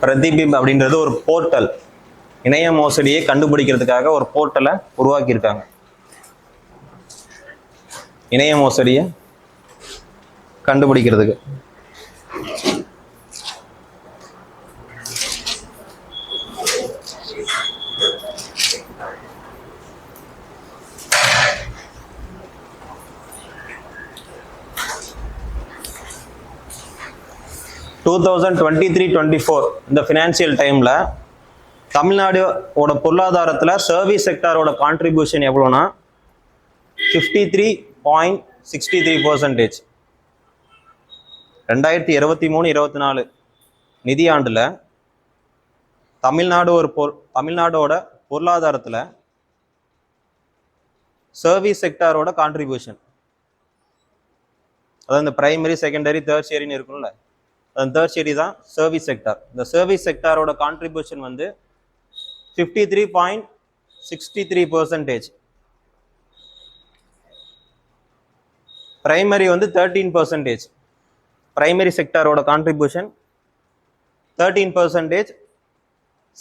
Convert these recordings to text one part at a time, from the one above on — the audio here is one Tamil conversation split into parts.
பிரதிபிம்ப் அப்படின்றது ஒரு போர்ட்டல், இணைய மோசடியை கண்டுபிடிக்கிறதுக்காக ஒரு போர்ட்டலை உருவாக்கியிருக்காங்க. இணைய மோசடியை கண்டுபிடிக்கிறதுக்கு. டூ 2023-24 இந்த ஃபினான்சியல் டைம்ல தமிழ்நாடோட பொருளாதாரத்தில் சர்வீஸ் செக்டாரோட கான்ட்ரிபியூஷன் எவ்வளோனா 53.63%. 2023-24 நிதியாண்டில் தமிழ்நாடோட பொருளாதாரத்தில் சர்வீஸ் செக்டாரோட கான்ட்ரிபியூஷன், அதாவது இந்த பிரைமரி, செகண்டரி, தேர்ட்ஷியரின்னு இருக்கும்ல, அந்த தேர்ட்ஷியரி தான் சர்வீஸ் செக்டார். இந்த சர்வீஸ் செக்டாரோட கான்ட்ரிபியூஷன் வந்து 53.63%. பிரைமரி வந்து 13%. பிரைமரி செக்டாரோட கான்ட்ரிபியூஷன் 13%.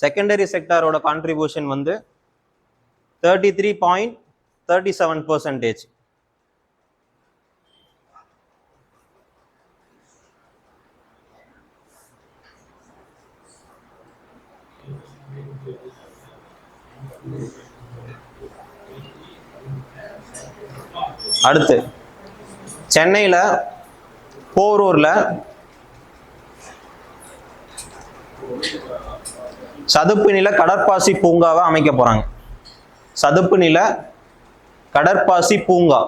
செகண்டரி செக்டாரோட கான்ட்ரிபியூஷன் வந்து 33.37%. அடுத்து சென்னையில் போரூர்ல சதுப்பு நில கடற்பாசி பூங்காவை அமைக்க போறாங்க. சதுப்பு நில கடற்பாசி பூங்கா.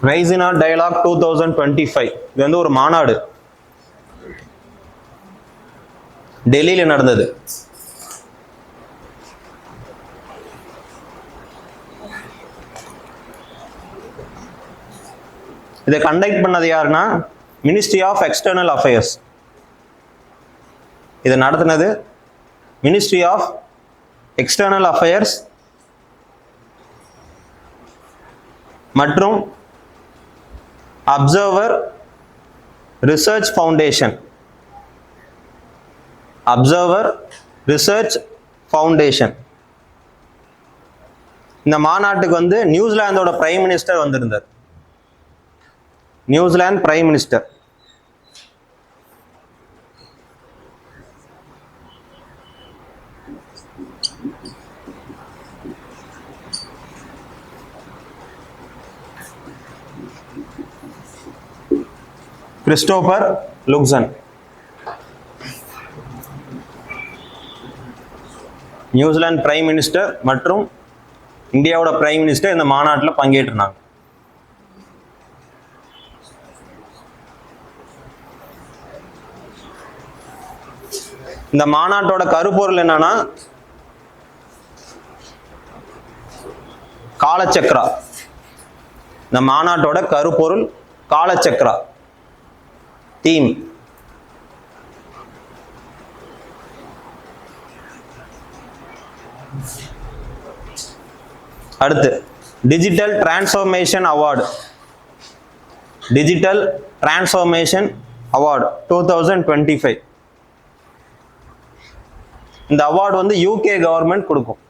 ரைசினா டயலாக் 2025 இது வந்து ஒரு மாநாடு டெல்லியில நடந்தது. இதை கண்டக்ட் பண்ணது யாருன்னா மினிஸ்ட்ரி ஆஃப் எக்ஸ்டர்னல் அஃபேர்ஸ். இதை நடத்தினது மினிஸ்ட்ரி ஆஃப் எக்ஸ்டர்னல் அஃபேர்ஸ் மற்றும் observer research foundation. Observer research foundation. இந்த மாநாட்டுக்கு வந்து நியூசிலாந்தோட பிரைம் மினிஸ்டர் வந்திருந்தார். New Zealand prime minister. Christopher Luxon. New Zealand prime minister மற்றும் இந்தியாவோட பிரைம் மினிஸ்டர் இந்த மாநாட்டில் பங்கேற்றினாங்க. இந்த மாநாட்டோட கருப்பொருள் என்னன்னா காலச்சக்ரா. இந்த மாநாட்டோட கருப்பொருள் காலச்சக்ரா தீம். அடுத்து digital transformation award. Digital transformation award 2025. இந்த அவார்டு வந்து யூகே கவர்மெண்ட் கொடுக்கும்.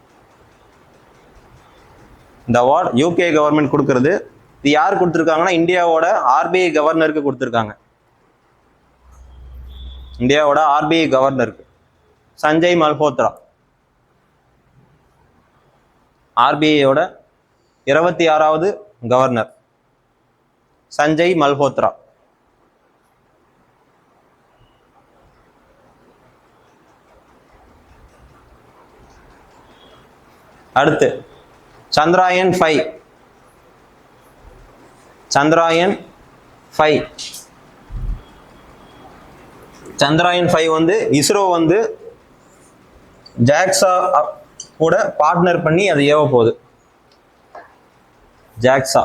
இந்த அவார்டு யூகே கவர்மெண்ட் கொடுக்கிறது. இது யார் கொடுத்துருக்காங்கன்னா இந்தியாவோட ஆர்பிஐ கவர்னருக்கு கொடுத்துருக்காங்க. இந்தியாவோட ஆர்பிஐ கவர்னருக்கு சஞ்சய் மல்ஹோத்ரா. ஆர்பிஐயோட 26வது கவர்னர் சஞ்சய் மல்ஹோத்ரா. அடுத்து சந்திராயன் 5. சந்திராயன் 5. சந்திராயன் 5 வந்து இஸ்ரோ வந்து ஜாக்ஸா கூட பார்ட்னர் பண்ணி அது ஏவ போகுது. ஜாக்ஸா.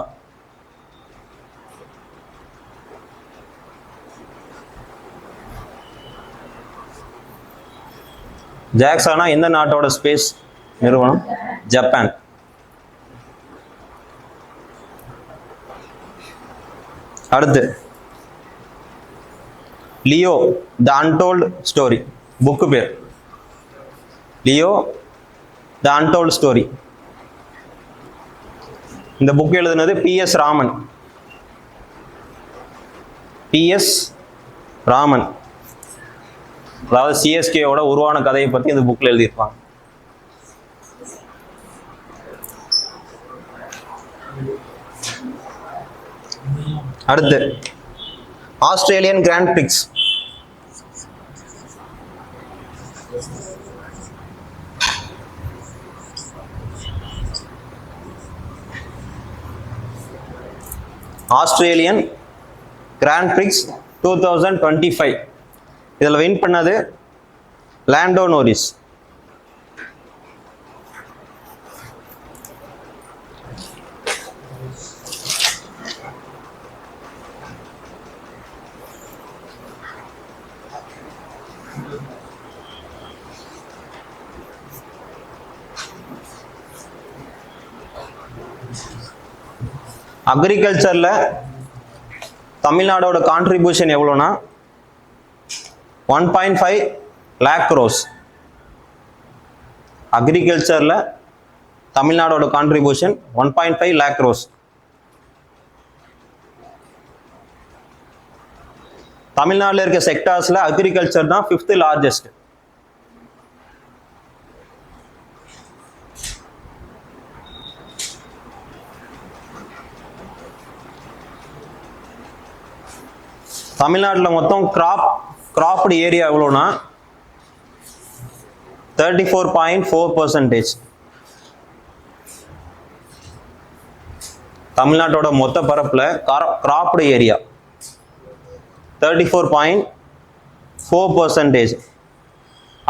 ஜாக்ஸானா எந்த நாட்டோட ஸ்பேஸ் நிறுவனம்? ஜப்பான். அடுத்து Leo the untold story, book பேர் லியோ த அன்டோல்டு ஸ்டோரி. இந்த புக் எழுதுனது PS ராமன். PS ராமன், அதாவது CSKவோட உருவான கதையை பற்றி இந்த புக்கில் எழுதியிருப்பாங்க. அடுத்து Australian grand prix. Australian grand prix 2025. இதில் வின் பண்ணது லாண்டோ நோரிஸ். அக்ரிகல்ச்சர்ல தமிழ்நாடோட கான்ட்ரிபியூஷன் எவ்வளோனா 1.5 lakh crores. அக்ரிகல்ச்சர்ல தமிழ்நாடோட கான்ட்ரிபியூஷன் 1.5 lakh crores. தமிழ்நாட்டில் இருக்க செக்டார்ஸ்ல அக்ரிகல்ச்சர் தான் 5th largest. தமிழ்நாட்டில் மொத்தம் கிராப்டு ஏரியா எவ்வளோனா 34.4%. தமிழ்நாட்டோட மொத்த பரப்பில் கிராப்டு ஏரியா 34.4%.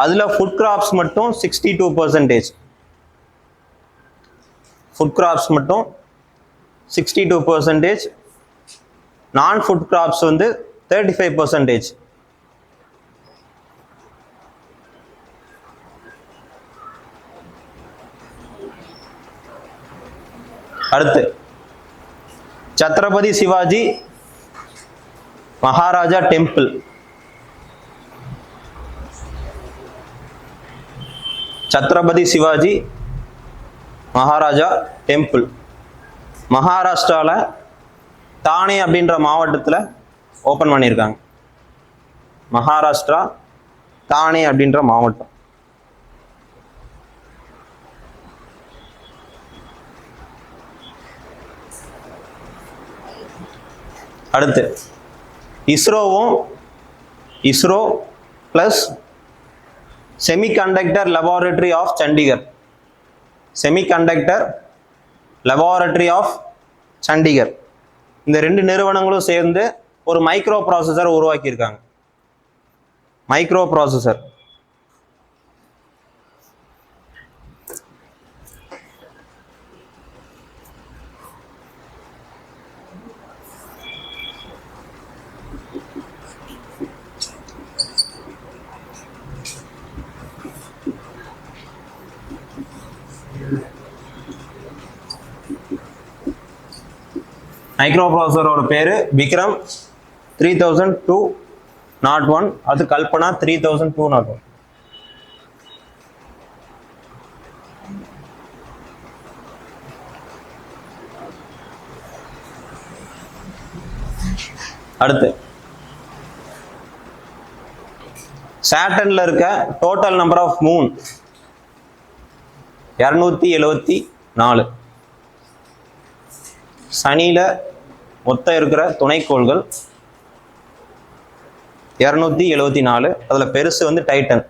அதில் ஃபுட் கிராப்ஸ் மட்டும் 62%. ஃபுட் கிராப்ஸ் மட்டும் 62%. நான் ஃபுட் கிராப்ஸ் வந்து 35%. அடுத்து சத்ரபதி சிவாஜி மகாராஜா டெம்பிள். சத்ரபதி சிவாஜி மகாராஜா டெம்பிள் மகாராஷ்டிரால தானே அப்படின்ற மாவட்டத்தில் ஓப்பன் பண்ணியிருக்காங்க. மகாராஷ்டிரா தானே அப்படின்ற மாவட்டம். அடுத்து ISRO plus semiconductor laboratory of Chandigarh. Semiconductor laboratory of Chandigarh. இந்த ரெண்டு நிறுவனங்களும் சேர்ந்து ஒரு மைக்ரோ ப்ராசஸர் உருவாக்கியிருக்காங்க. Microprocessor. மைக்ரோ ப்ராசஸரோட பேரு விக்ரம் 3201. அது கல்பனா 3201. அடுத்து சாட்டர்ன்ல இருக்க டோட்டல் நம்பர் ஆஃப் மூன் 274. சனியில மொத்தம் இருக்கிற துணைக்கோள்கள் 274. அதுல பெருசு வந்து டைட்டன்.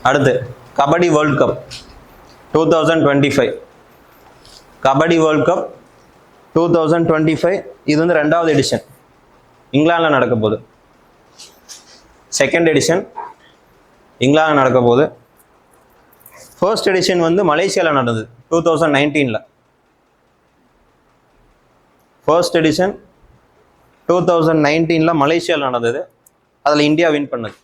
அடுத்து kabaddi world cup 2025. Kabaddi world cup 2025 இது வந்து ரெண்டாவது எடிஷன், இங்கிலாந்துல நடக்க போகுது. செகண்ட் எடிஷன் இங்கிலாந்து நடக்க போகுது. ஃபர்ஸ்ட் எடிஷன் வந்து மலேசியாவில் நடந்தது 2019. ஃபர்ஸ்ட் எடிஷன் 2019 மலேசியாவில் நடந்தது. அதில் இந்தியா வின் பண்ணது.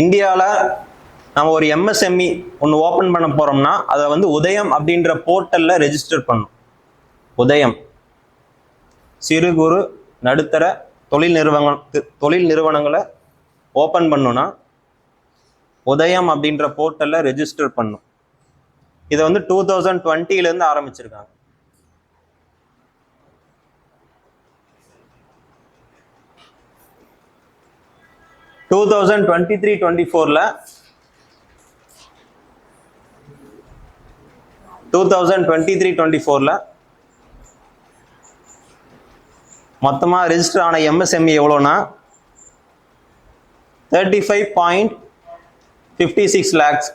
இந்தியாவில் நம்ம ஒரு எம்எஸ்எம்இ ஒன்று ஓப்பன் பண்ண போகிறோம்னா அதை வந்து உதயம் அப்படின்ற போர்ட்டலில் ரெஜிஸ்டர் பண்ணணும். உதயம் சிறு குறு நடுத்தர தொழில் நிறுவனங்களை ஓப்பன் பண்ணணும்னா உதயம் அப்படின்ற போர்ட்டலில் ரெஜிஸ்டர் பண்ணணும். இதை வந்து 2020 ஆரம்பிச்சிருக்காங்க. டூ 2023-24 மொத்தமாக ரெஜிஸ்டர் ஆன எம்எஸ்எம்இ எவ்வளோனா 35.56 lakhs.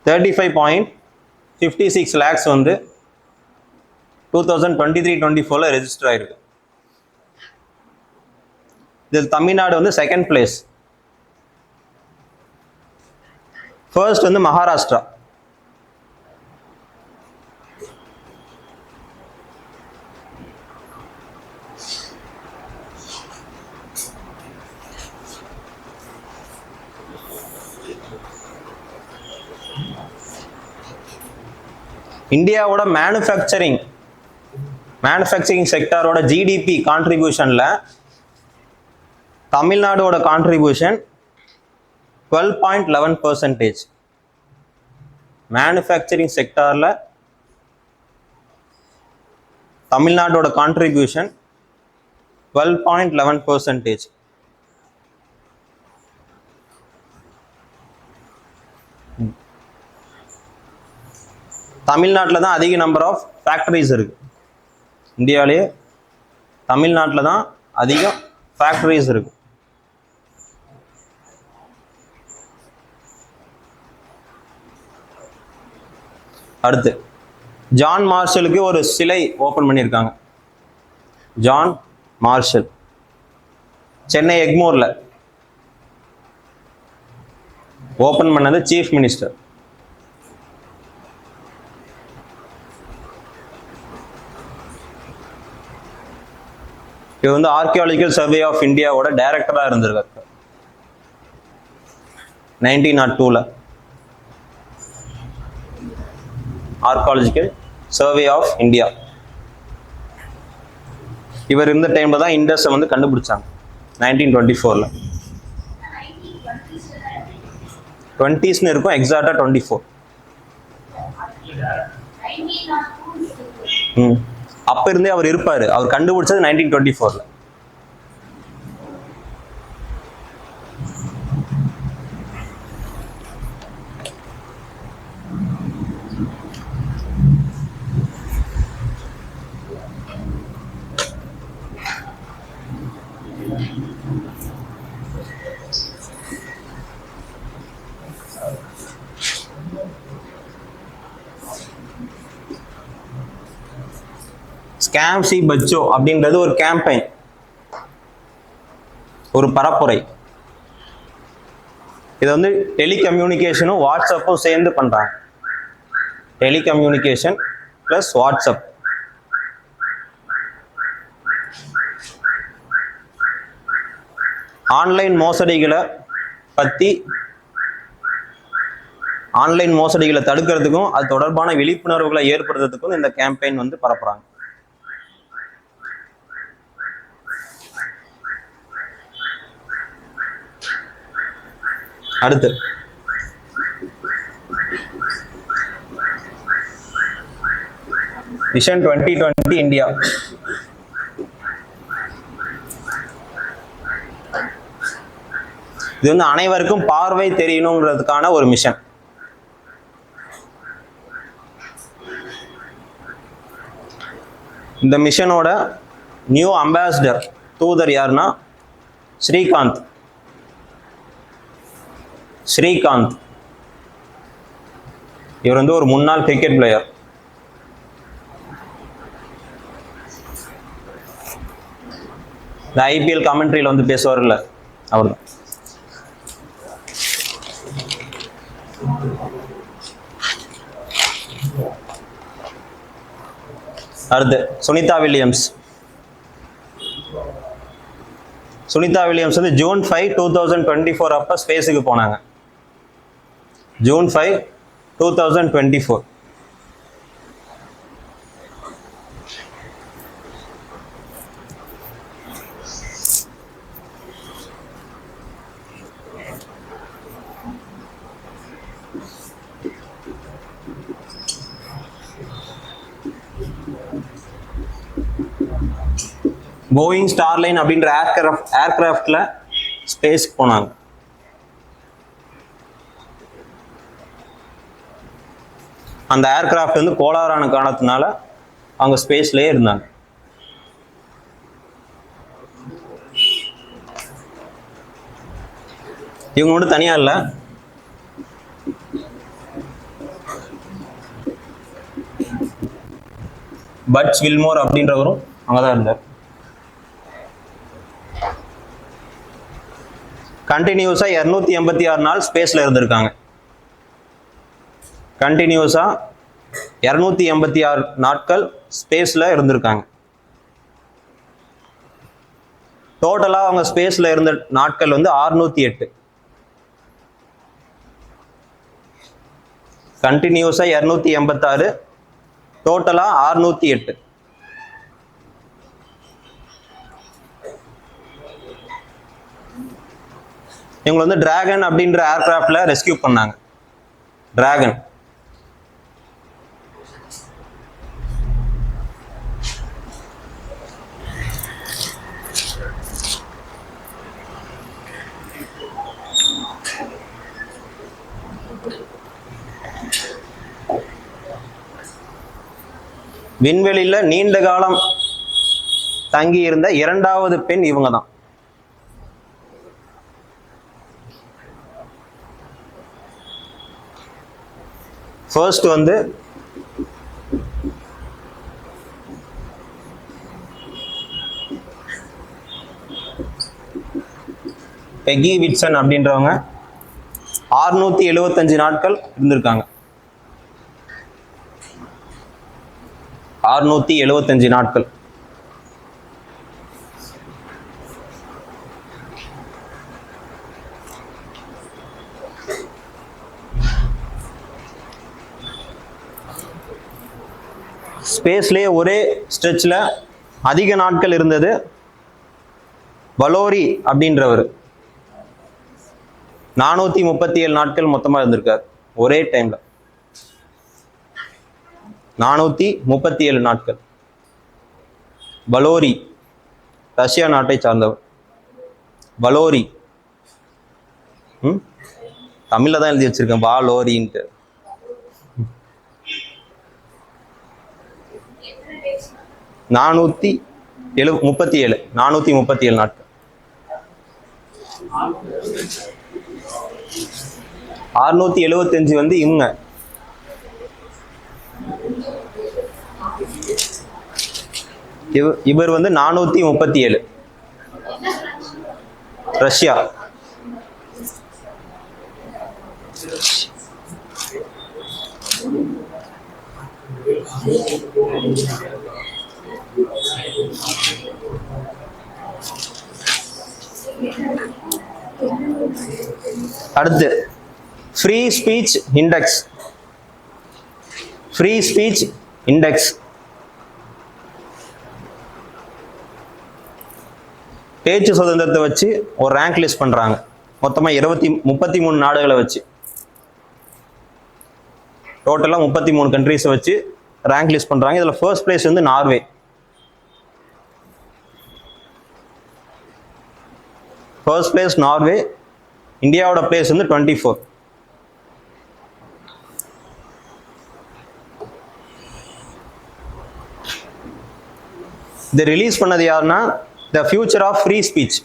35.56 lakhs வந்து 2023-24 ரெஜிஸ்டர் ஆயிருக்கு. இதில் தமிழ்நாடு வந்து செகண்ட் பிளேஸ். ஃபர்ஸ்ட் வந்து மகாராஷ்டிரா. இந்தியாவோட மேனுஃபேக்சரிங் செக்டாரோட ஜிடிபி கான்ட்ரிபியூஷன்ல தமிழ்நாடோட கான்ட்ரிபியூஷன் 12.11%. மேனுஃபேக்சரிங் செக்டார்ல தமிழ்நாடோட கான்ட்ரிபியூஷன் 12.11%. தமிழ்நாட்டில் தான் அதிக நம்பர் ஆஃப் ஃபேக்டரிஸ் இருக்கு. இந்தியாவிலேயே தமிழ்நாட்டில் தான் அதிக ஃபேக்டரிஸ் இருக்கு. அடுத்து ஜான் மார்ஷலுக்கு ஒரு சிலை ஓப்பன் பண்ணியிருக்காங்க. ஜான் மார்ஷல் சென்னை எக்மோர்ல ஓப்பன் பண்ணது சீஃப் மினிஸ்டர். இது வந்து ஆர்கியாலஜிக்கல் சர்வே ஆஃப் இந்தியாவோட டைரக்டரா இருந்திருக்காரு 1902. Archaeological survey of India. இவர் இருந்த டைம்ல தான் இண்டஸ் வந்து கண்டுபிடிச்சாங்க 1924. 20s இருக்கும், எக்ஸாக்டா 24. அப்ப இருந்தே அவர் இருப்பாரு. அவர் கண்டுபிடிச்சது 1924. ஸ்கேம் சி பச்சோ அப்படின்றது ஒரு கேம்பெயின், ஒரு பரப்புரை. இதை வந்து டெலிகம்யூனிகேஷனும் வாட்ஸ்அப்பும் சேர்ந்து பண்றாங்க. Telecommunication plus WhatsApp. ஆன்லைன் மோசடிகளை தடுக்கிறதுக்கும் அது தொடர்பான விழிப்புணர்வுகளை ஏற்படுத்துறதுக்கும் இந்த கேம்பெயின் வந்து பரப்புறாங்க. அடுத்து விஷன் 2020 இந்தியா. இது வந்து அனைவருக்கும் பார்வை தெரியணுங்கிறதுக்கான ஒரு மிஷன். இந்த மிஷனோட நியூ அம்பாசிடர் தூதர் யாருன்னா ஸ்ரீகாந்த். ஸ்ரீகாந்த் இவர் வந்து ஒரு முன்னாள் கிரிக்கெட் பிளேயர். இந்த ஐபிஎல் கமெண்ட்ரியில் வந்து பேசுவார்ல அவர் தான். அடுத்து சுனிதா வில்லியம்ஸ். சுனிதா வில்லியம்ஸ் வந்து June 5, 2024 அப்போ ஸ்பேஸுக்கு போனாங்க. June 5, 2024. போயிங் ஸ்டார்லைன் அப்படின்ற ஏர்கிராஃப்ட்ல ஸ்பேஸ்க்கு போனாங்க. அந்த ஏர்கிராஃப்ட் வந்து கோளாறான காரணத்தினால அவங்க ஸ்பேஸ்லயே இருந்தாங்க. இவங்க மட்டும் தனியா இல்லை, பட்ஸ் வில்மோர் அப்படின்றவரும் அங்கதான் இருந்தார். கண்டினியூஸா 286 நாள் ஸ்பேஸ்ல இருந்திருக்காங்க. கண்டினியூஸா 286 நாட்கள் ஸ்பேஸ்ல இருந்திருக்காங்க. டோட்டலா அவங்க ஸ்பேஸ்ல இருந்த நாட்கள் வந்து 608. கண்டினியூஸா 286, டோட்டலா 608. இவங்க வந்து டிராகன் அப்படின்ற ஏர்கிராஃப்ட்ல ரெஸ்கியூ பண்ணாங்க. டிராகன் விண்வெளியில நீண்ட காலம் தங்கி இருந்த இரண்டாவது பெண் இவங்க தான். ஃபர்ஸ்ட் வந்து பெகி விட்சன் அப்படின்றவங்க 675 நாட்கள் இருந்திருக்காங்க. 675 நாட்கள். ஸ்பேஸ்லேயே ஒரே ஸ்ட்ரெச்சில் அதிக நாட்கள் இருந்தது வலோரி அப்படின்றவர். 437 நாட்கள் மொத்தமாக இருந்திருக்கார் ஒரே டைம்ல. 437 நாட்கள். வலோரி ரஷ்யா நாட்டை சார்ந்தவர். வலோரி தமிழ்ல தான் எழுதி வச்சிருக்கேன் வாலோரின்ட்டு. நானூத்தி 437 நாட்கள். 675 வந்து இவங்க. இவர் வந்து 437 ரஷ்யா. அடுத்து free speech index. Free speech index பேச்சு சுதந்திரத்தை வச்சு ஒரு ரேங்க் லிஸ்ட் பண்றாங்க. மொத்தமா 33 நாடுகளை வச்சு, டோட்டலா 33 கண்ட்ரிஸை வச்சு ரேங்க் லிஸ்ட் பண்றாங்க. இதுல ஃபர்ஸ்ட் பிளேஸ் வந்து நார்வே. First place Norway. இந்தியாவோட பிளேஸ் வந்து 24. இதை ரிலீஸ் பண்ணது யாருன்னா the future of free speech.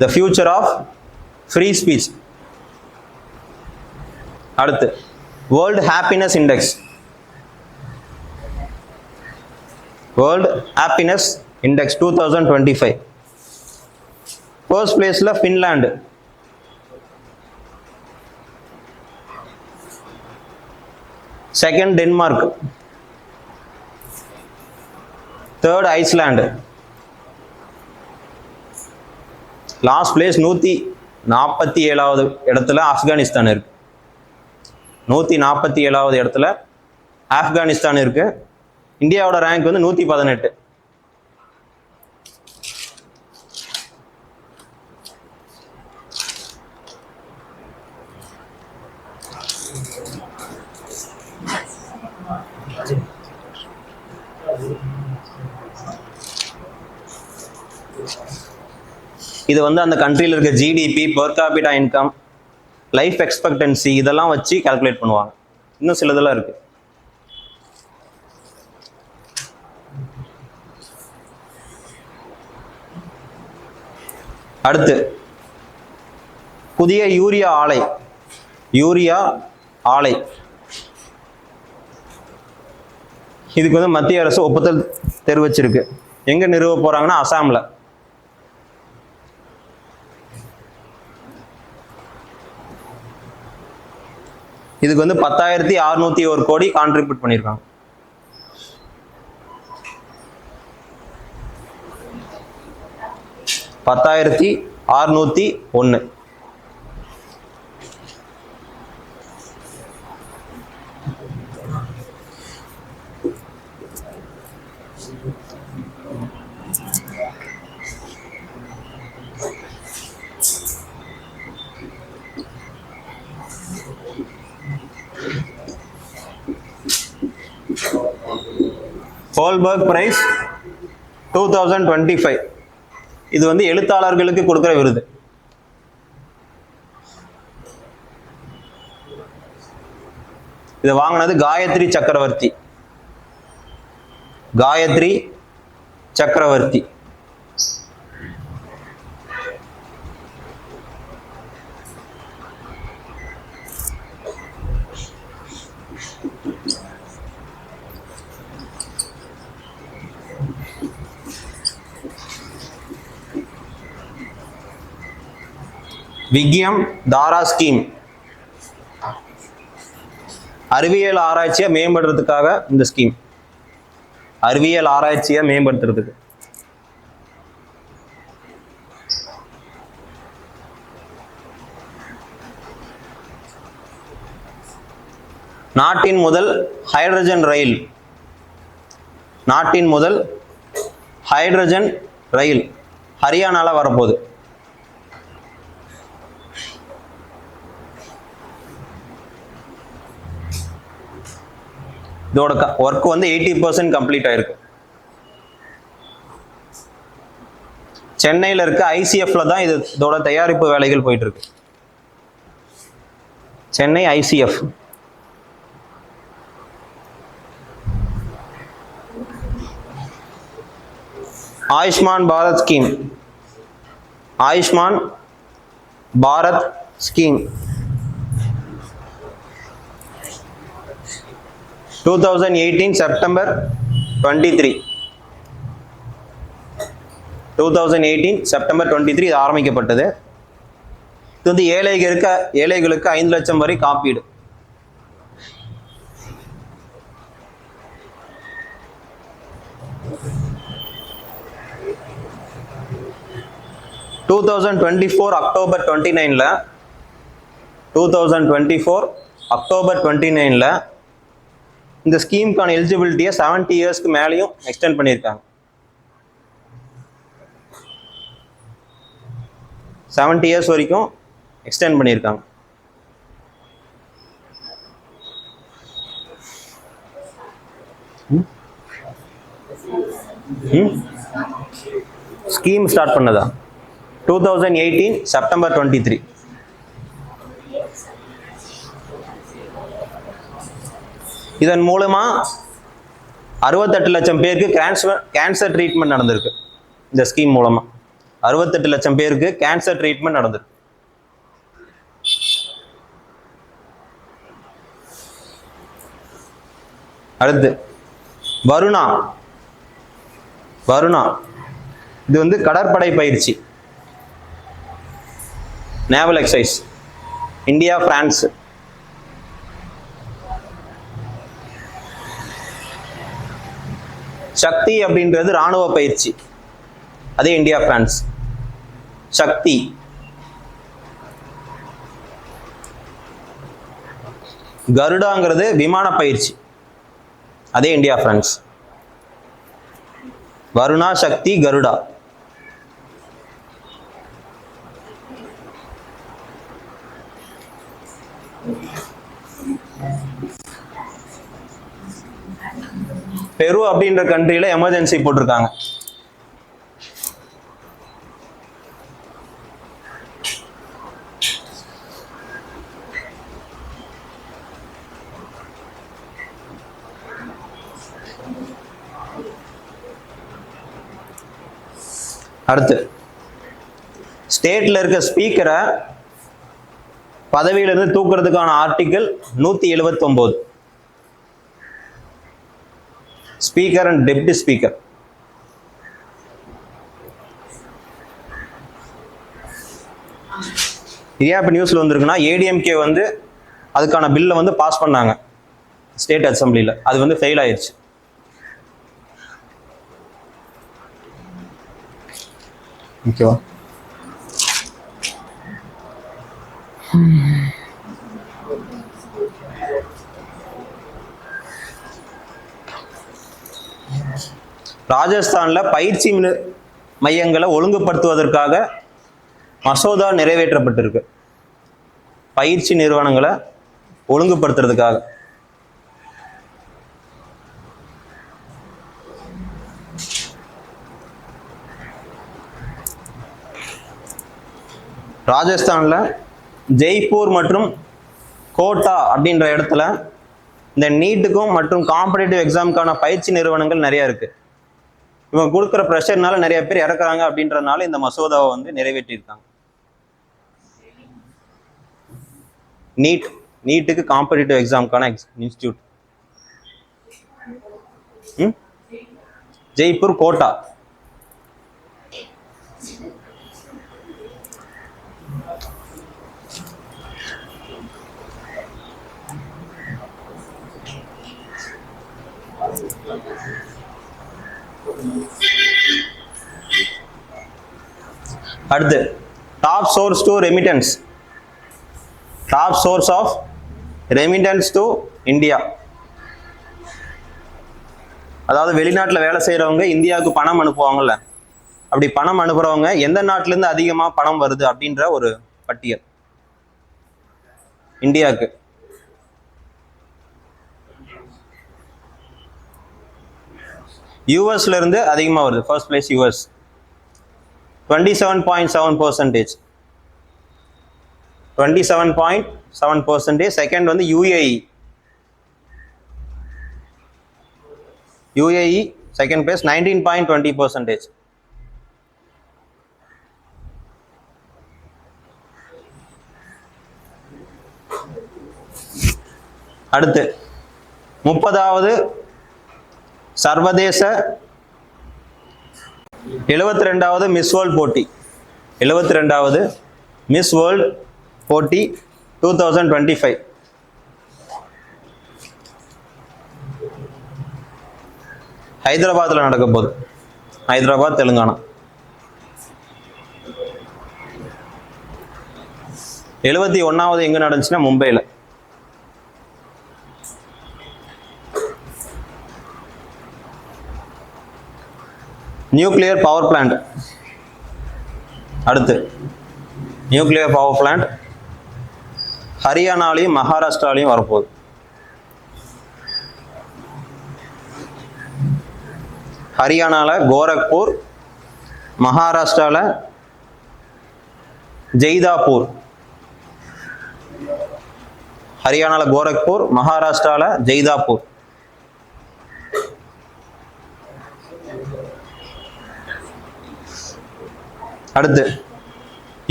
The future of free speech. அடுத்து world happiness index. World happiness index 2025. ஃபர்ஸ்ட் பிளேஸ்ல Finland, second Denmark, third Iceland, last place 147வது இடத்துல ஆப்கானிஸ்தான் இருக்கு. 147வது இடத்துல ஆப்கானிஸ்தான் இருக்கு. இந்தியாவோட ரேங்க் வந்து 118. இது வந்து அந்த கண்ட்ரியில் இருக்க GDP, per capita income, life expectancy இதெல்லாம் வச்சு கால்குலேட் பண்ணுவாங்க. இன்னும் சிலதெல்லாம் இருக்கு. அடுத்து புதிய யூரியா ஆலை. யூரியா ஆலை இதுக்கு வந்து மத்திய அரசு ஒப்புதல் தெரிவிச்சிருக்கு. எங்க நிறுவ போறாங்கன்னா அசாம்ல. இதுக்கு வந்து 10,601 கோடி கான்ட்ரிபியூட் பண்ணியிருக்காங்க. $10,601. ஹோல்பர்க் பிரைஸ் 2025. இது வந்து எழுத்தாளர்களுக்கு கொடுக்கிற விருது. இதை வாங்கினது காயத்ரி சக்கரவர்த்தி. காயத்ரி சக்கரவர்த்தி. விக்யம் தாரா ஸ்கீம். அறிவியல் ஆராய்ச்சியை மேம்படுறதுக்காக இந்த ஸ்கீம். அறிவியல் ஆராய்ச்சியை மேம்படுத்துறதுக்கு. நாட்டின் முதல் ஹைட்ரஜன் ரயில். நாட்டின் முதல் ஹைட்ரஜன் ரயில் ஹரியானால வரப்போகுது. இதோட ஒர்க் வந்து 80% கம்ப்ளீட் ஆயிருக்கு. சென்னையில் இருக்க ஐசிஎஃப்ல தான் இதோட தயாரிப்பு வேலைகள் போயிட்டு இருக்கு. Chennai ICF. Ayushman Bharat scheme. Ayushman Bharat scheme 2018 September 23. 2018 September 23 இது ஆரம்பிக்கப்பட்டது. இது வந்து ஏழைகளுக்கு 5 லட்சம் வரை காப்பீடு. அக்டோபர் 29ல இந்த ஸ்கீமுக்கான எலிஜிபிலிட்டியை 70 இயர்ஸ்க்கு மேலேயும் எக்ஸ்டெண்ட் பண்ணியிருக்காங்க. 70 இயர்ஸ் வரைக்கும் எக்ஸ்டெண்ட் பண்ணியிருக்காங்க. ஸ்கீம் ஸ்டார்ட் பண்ணதா 2018 செப்டம்பர் 23. இதன் மூலமா 68 லட்சம் பேருக்கு கேன்சர் ட்ரீட்மெண்ட் நடந்திருக்கு இந்த ஸ்கீம் மூலமா. 68 லட்சம் பேருக்கு கேன்சர் ட்ரீட்மெண்ட் நடந்திருக்கு. அடுத்து வருணா. வருணா இது வந்து கடற்படை பயிற்சி, நேவல் எக்ஸசைஸ், இந்தியா பிரான்ஸ். சக்தி அப்படின்றது ராணுவ பயிற்சி, அதே இந்தியா பிரான்ஸ். சக்தி. கருடாங்கிறது விமான பயிற்சி, அதே இந்தியா பிரான்ஸ். வருணா, சக்தி, கருடா. பெரு அப்படின்ற கண்ட்ரியில எமர்ஜென்சி போட்டிருக்காங்க. அடுத்து ஸ்டேட்ல இருக்க ஸ்பீக்கரை பதவியிலிருந்து தூக்குறதுக்கான article 179. Speaker and deputy speaker. ஏன் இப்போ நியூஸ்ல வந்திருக்குன்னா, ஏடிஎம்கே வந்து அதுக்கான பில்லை வந்து பாஸ் பண்ணாங்க ஸ்டேட் அசம்பிளியில், அது வந்து ஃபெயில் ஆயிடுச்சு. ஓகேவா? ராஜஸ்தான்ல பயிற்சி மையங்களை ஒழுங்குபடுத்துவதற்காக மசோதா நிறைவேற்றப்பட்டிருக்கு. பயிற்சி நிறுவனங்களை ஒழுங்குபடுத்துறதுக்காக. ராஜஸ்தான்ல ஜெய்ப்பூர் மற்றும் கோட்டா அப்படின்ற இடத்துல இந்த நீட்டுக்கும் மற்றும் காம்படிட்டிவ் எக்ஸாமுக்கான பயிற்சி நிறுவனங்கள் நிறைய இருக்கு. இவங்க கொடுக்குற ப்ரெஷர்னால நிறைய பேர் இறக்குறாங்க அப்படின்றதுனால இந்த மசோதாவை வந்து நிறைவேற்றியிருக்காங்க. நீட்டுக்கு காம்படிட்டிவ் எக்ஸாமுக்கான இன்ஸ்டிடியூட் ஜெய்ப்பூர், கோட்டா. அடுத்து top source to remittance. Top source of remittance to India. அதாவது வெளிநாட்டில் வேலை செய்யறவங்க இந்தியாவுக்கு பணம் அனுப்புவாங்கல்ல, அப்படி பணம் அனுப்புறவங்க எந்த நாட்டில இருந்து அதிகமாக பணம் வருது அப்படின்ற ஒரு பட்டியல். இந்தியாவுக்கு யூஎஸ்ல இருந்து அதிகமாக வருது. First place US 27.7%. 27.7%. செகண்ட் வந்து யுஏஇ. UAE second place 19.20%. அடுத்து 30வது சர்வதேச 72வது மிஸ் வேர்ல்ட் போட்டி. 72வது மிஸ் வேர்ல்ட் போட்டி 2025. ஹைதராபாத்தில் நடக்க போகுது. ஹைதராபாத், தெலுங்கானா. 71வது எங்க நடந்துச்சுன்னா மும்பையில். Nuclear power plant. அடுத்து நியூக்ளியர் பவர் பிளான்ட் ஹரியானாலையும் மகாராஷ்டிராலையும் வரப்போகுது. ஹரியானால கோரக்பூர், மகாராஷ்டிரால ஜெய்தாப்பூர். ஹரியானால கோரக்பூர், மகாராஷ்டிரால ஜெய்தாப்பூர். அடுத்து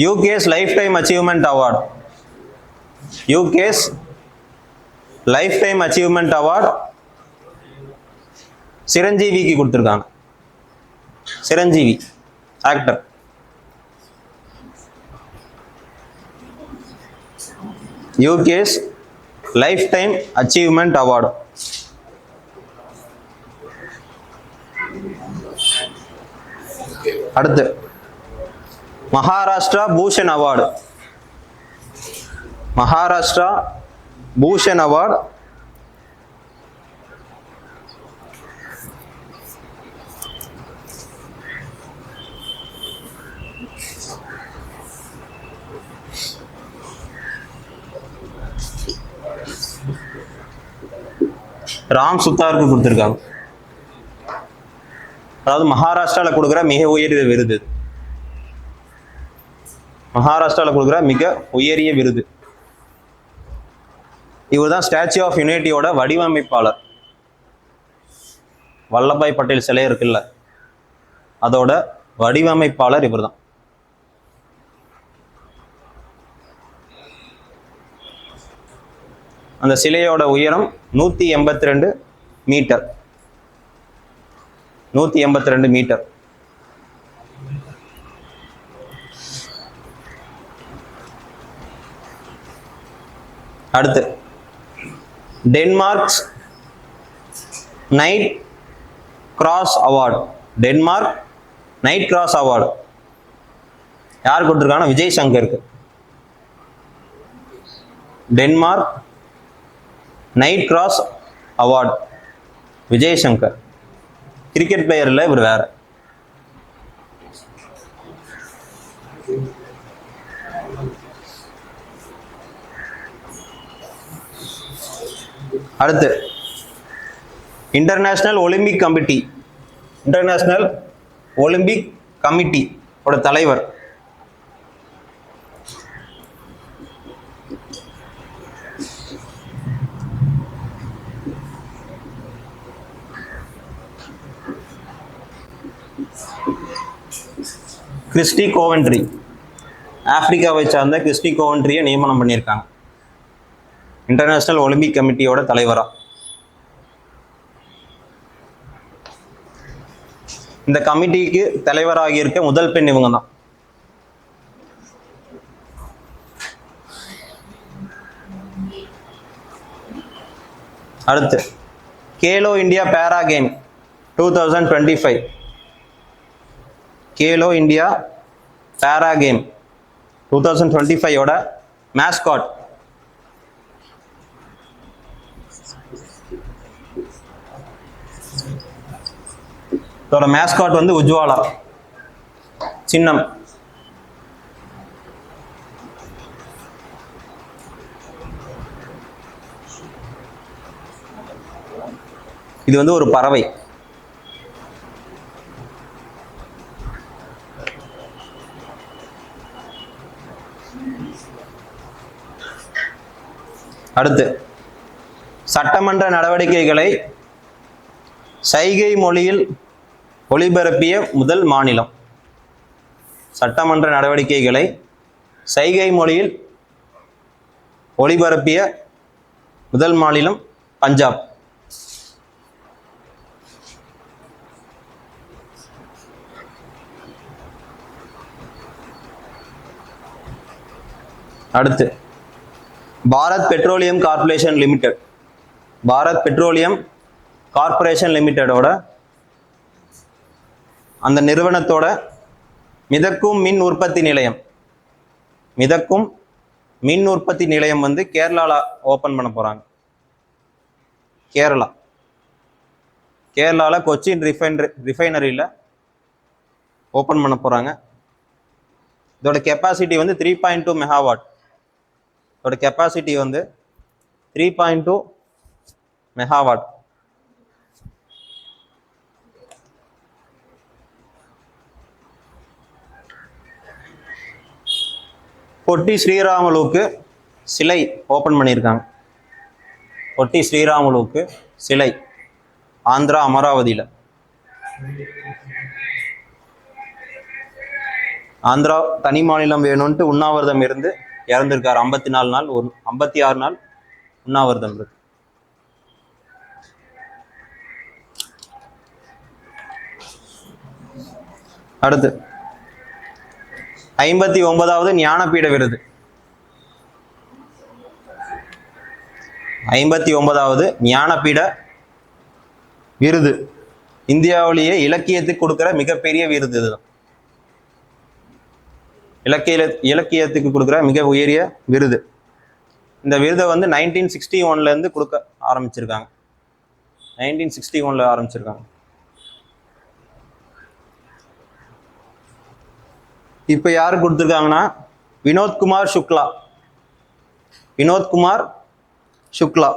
UK's lifetime achievement award. UK's lifetime achievement award சிரஞ்சீவிக்கு கொடுத்துருக்காங்க. Chiranjeevi actor. UK's lifetime achievement award. அடுத்து மகாராஷ்டிரா பூஷன் அவார்டு. மகாராஷ்டிரா பூஷன் அவார்டு ராம் சுத்தாருக்கு கொடுத்துருக்காங்க. அதாவது மகாராஷ்டிரால கொடுக்குற மிக உயரிய விருது. மகாராஷ்டிரால கொடுக்குற மிக உயரிய விருது. இவர் தான் ஸ்டாச்சு ஆஃப் யூனிட்டியோட வடிவமைப்பாளர். வல்லபாய் பட்டேல் சிலை இருக்குல்ல, அதோட வடிவமைப்பாளர் இவர் தான். அந்த சிலையோட உயரம் 182 மீட்டர். 182 மீட்டர். அடுத்து Denmark knight cross award. Denmark knight cross award யார் கொடுத்துருக்காங்கன்னா விஜய் சங்கருக்கு. Denmark knight cross award Vijay Shankar. Cricket பிளேயர்ல இவர் வேற. அடுத்து international Olympic committee. International Olympic committee ஓட தலைவர் கிறிஸ்டி கோவென்ட்ரி. ஆப்பிரிக்காவை சார்ந்த கிறிஸ்டி கோவென்ட்ரியை நியமனம் பண்ணியிருக்காங்க இன்டர்நேஷனல் ஒலிம்பிக் கமிட்டியோட தலைவரா. இந்த கமிட்டிக்கு தலைவராகி இருக்க முதல் பெண் இவங்க தான். அடுத்து கேலோ இந்தியா பேரா கேம் 2025. கேலோ இந்தியா பேரா கேம் 2025 மேஸ்காட் மேஸ்காட் வந்து உஜ்வாலா சின்னம். இது வந்து ஒரு பறவை. அடுத்து சட்டமன்ற நடவடிக்கைகளை சைகை மொழியில் ஒளிபரப்பிய முதல் மாநிலம். சட்டமன்ற நடவடிக்கைகளை சைகை மொழியில் ஒளிபரப்பிய முதல் மாநிலம் பஞ்சாப். அடுத்து Bharat petroleum corporation limited. Bharat petroleum corporation லிமிடெடோட அந்த நிறுவனத்தோட மிதக்கும் மின் உற்பத்தி நிலையம். மிதக்கும் மின் உற்பத்தி நிலையம் வந்து கேரளால ஓபன் பண்ண போறாங்க. கேரளால கொச்சின் ரிஃபைனரியில ஓபன் பண்ண போறாங்க. இதோட கெப்பாசிட்டி வந்து 3.2 மெகாவாட். இதோட கெப்பாசிட்டி வந்து 3.2 மெகாவாட். பொட்டி ஸ்ரீராமுலுக்கு சிலை ஓபன் பண்ணியிருக்காங்க. பொட்டி ஸ்ரீராமுலுக்கு சிலை ஆந்திரா அமராவதியில். ஆந்திரா தனி மாநிலம் வேணும்ன்ட்டு உண்ணாவிரதம் இருந்து இறந்திருக்காரு. 54 நாள் 56 நாள் உண்ணாவிரதம் இருக்கு. அடுத்து 59வது ஞானபீட விருது. 59வது ஞானபீட விருது இந்தியாவிலேயே இலக்கியத்துக்கு கொடுக்கிற மிகப்பெரிய விருது இதுதான். இலக்கியத்துக்கு கொடுக்குற மிக உயரிய விருது. இந்த விருதை வந்து 1961 இருந்து கொடுக்க ஆரம்பிச்சிருக்காங்க. 1961 ஆரம்பிச்சிருக்காங்க. இப்ப யாரு கொடுத்துருக்காங்கன்னா வினோத்குமார் சுக்லா. வினோத்குமார் சுக்லா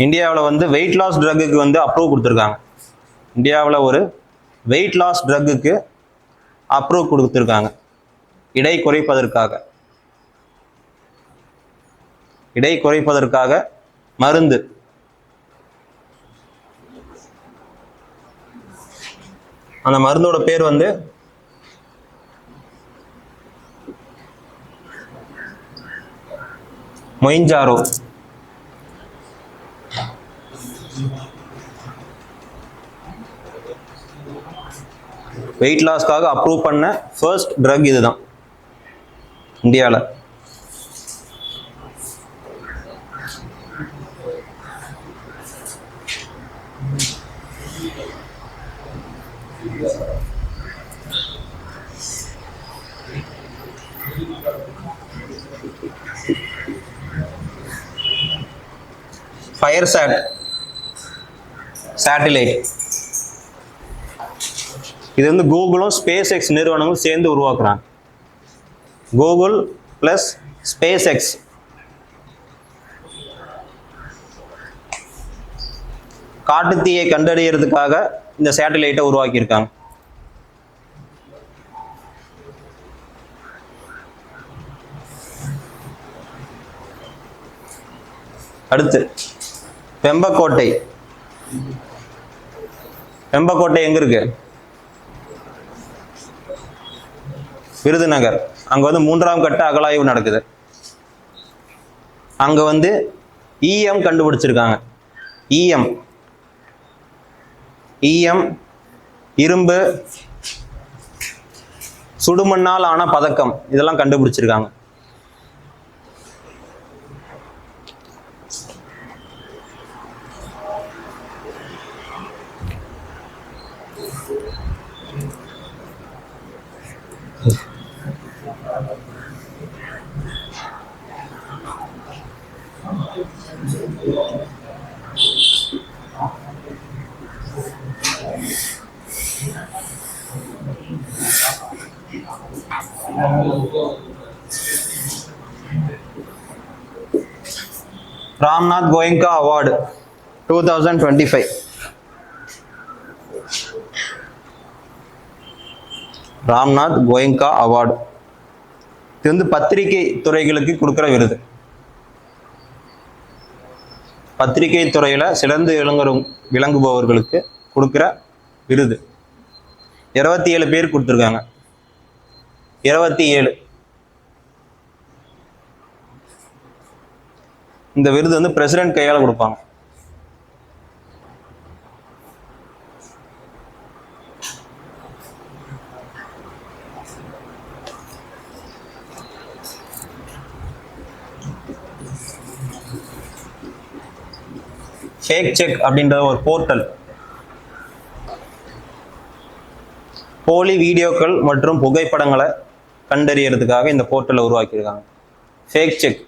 இந்தியாவில் வந்து வெயிட் லாஸ் ட்ரக்குக்கு வந்து அப்ரூவ் கொடுத்துருக்காங்க. இந்தியாவில் ஒரு வெயிட் லாஸ் ட்ரக்குக்கு அப்ரூவ் கொடுத்துருக்காங்க. இடை குறைப்பதற்காக மருந்து. அந்த மருந்தோட பேர் வந்து மொயின்ஜாரோ. வெயிட் லாஸ்க்காக அப்ரூவ் பண்ண ஃபர்ஸ்ட் ட்ரக் இதுதான் இந்தியாவில். ஃபயர்சாட் சேட்டிலைட் இது வந்து கூகுளும் ஸ்பேஸ் எக்ஸ் நிறுவனமும் சேர்ந்து உருவாக்குறாங்க. Google plus space X. காட்டுத்தீயை கண்டறியறதுக்காக இந்த சேட்டலைட்டை உருவாக்கியிருக்காங்க. அடுத்து வெம்பக்கோட்டை. வெம்பக்கோட்டை எங்க இருக்கு? விருதுநகர். அங்க வந்து 3ஆம் கட்ட அகழாய்வு நடக்குது. அங்க வந்து ஈயம் கண்டுபிடிச்சிருக்காங்க. ஈயம், இரும்பு, சுடுமண்ணால் ஆன பதக்கம் இதெல்லாம் கண்டுபிடிச்சிருக்காங்க. ராம்நாத் கோயங்கா அவார்டு 2025. ராம்நாத் கோயங்கா அவார்டு இது வந்து பத்திரிகை துறைகளுக்கு கொடுக்கிற விருது. பத்திரிகை துறையில சிறந்து விளங்குபவர்களுக்கு கொடுக்கிற விருது. 27 பேர் கொடுத்துருக்காங்க. 27. இந்த விருது வந்து பிரசிடென்ட் கையால கொடுப்பாங்க. ஃபேக் செக் அப்படின்ற ஒரு போர்ட்டல். போலி வீடியோக்கள் மற்றும் புகைப்படங்களை கண்டறியறதுக்காக இந்த போர்ட்டலை உருவாக்கியிருக்காங்க. Fake check